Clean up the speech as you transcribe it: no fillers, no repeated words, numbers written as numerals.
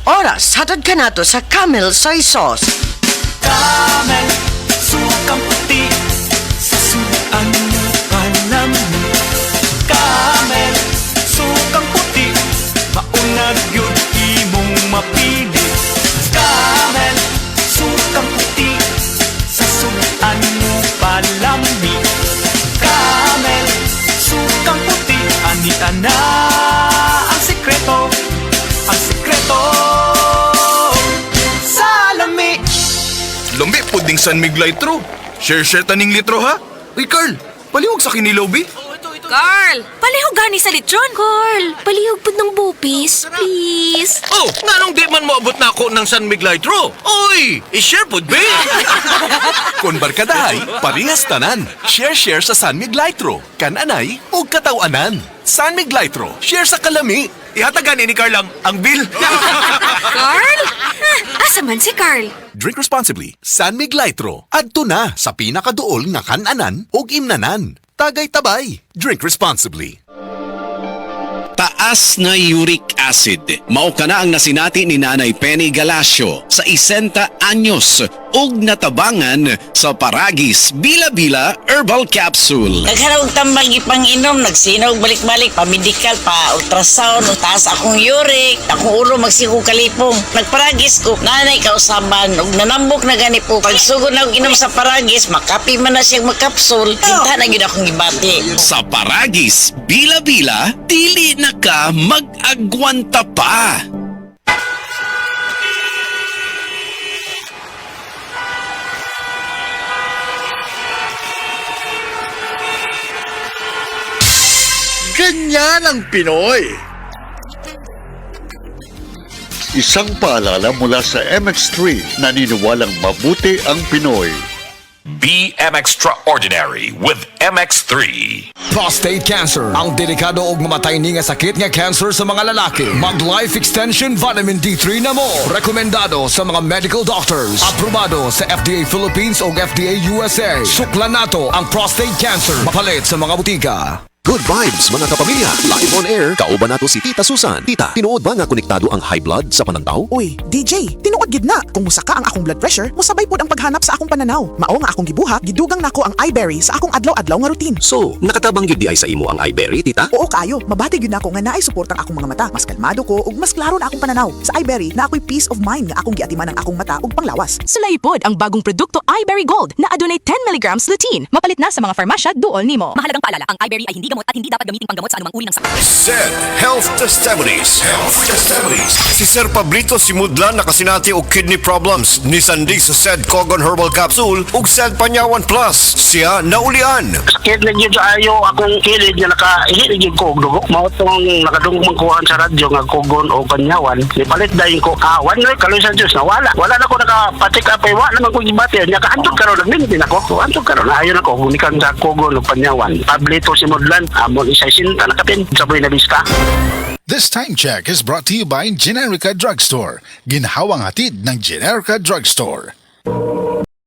oras hatod ka nato sa Camel Soy Sauce. Camel, sukang puti, sa suan mo palami. Camel, sukang puti, maunag yun imong mapili. Camel, sukang puti, sa suan mo palami. Camel, sukang puti, anita na ang sikreto, ang sikreto sa lami. Lambi po ding San Miguel-Litro. Share taning litro ha? Uy Carl, palihog sa kinilaw bi. Carl, palihog gani sa litron. Carl, palihog po ng bupis, please. Oh, nganong di man moabot na ako ng San Miguel-Litro? Oy, i-share po be. Kon barkadahay, parehas tanan. Share sa San Miguel-Litro. Kananay o katawanan. San Miguel-Litro, share sa kalami. Ihatagan ni Carl ang bill. Carl? Asa man si Carl? Drink responsibly. San Miguel-Litro. Adto na sa pinakaduol nga kananan o imnanan. Tagay tabay. Drink responsibly. Taas na uric acid. Mao kana ang nasinati ni Nanay Penny Galasio sa 60 anyos ug natabangan sa Paragis Bila-Bila Herbal Capsule. Nagharap tambang ipang-inom, nagsinaw balik-balik, pa-medical, pa-ultrasound, taas akong uric, akong ulo magsigo kalipong. Nagparagis ko, nanay kausaban, ug nanambok na gani po. Pagsugod na inom sa Paragis, makapi man na siyang magkapsul, kinta na yun akong gibati. Sa Paragis Bila-Bila, dili na ka mag-agwanta pa. Ganyan ang Pinoy. Isang paalala mula sa MX3, naniniwalang mabuti ang Pinoy. Be extraordinary with MX3. Prostate cancer, ang delikado ug mamatay ni nga sakit nga cancer sa mga lalaki. Mag Life Extension Vitamin D3 na mo. Rekomendado sa mga medical doctors. Aprobado sa FDA Philippines ug FDA USA. Suklan nato ang prostate cancer. Mapalit sa mga butika. Good vibes mga kapamilya. Live on air, kauban nato si Tita Susan. Tita, tinuod ba nga konektado ang high blood sa panantaw? Uy, DJ, tinuod gid na. Kung musaka ang akong blood pressure, musabay pod ang paghanap sa akong pananaw. Mao nga akong gibuhat, gidugang nako ang iBerry sa akong adlaw-adlaw nga routine. So, nakatabang gyud di ay sa imo ang iBerry, Tita? Oo kayo, mabati gyud nako nga naay suportang akong mga mata. Mas kalmado ko ug mas klaro na akong pananaw. Sa iBerry na ako'y peace of mind nga akong giatiman ang akong mata ug panglawas. Sulay pod ang bagong produkto iBerry Gold na adunay 10 mg lutein. Mapalit na sa mga farmasya duol nimo. Mahalagang paalala, ang iBerry ay hindi gamot at hindi dapat gamitin panggamot sa anumang uri ng sakit. SED Health Testimonies. Si Sir Pablito Simudlan nakasinati og kidney problems. Nisandig sa SED Cogon Herbal Capsule ug SED Panyawan Plus. Siya naulian. Sakit na yun sa ayo akong kilid nga nakahilig ko og dugo. Mao tong nakadungog magkuhan sa radyo nga Cogon o Panyawan. Nipalit dayon ko one week kaloy sa Diyos nawala. Wala na ko nakapatik up ay wala naman ko gibati. Nya kaantog karon nagmintin ako. Antog karon ayon ako hunikan sa Cogon o Panyawan. Pablito Simudlan amon isa sinta nakapin sa buhay na bista. This time check is brought to you by Generica Drugstore. Ginhawang hatid ng Generica Drugstore.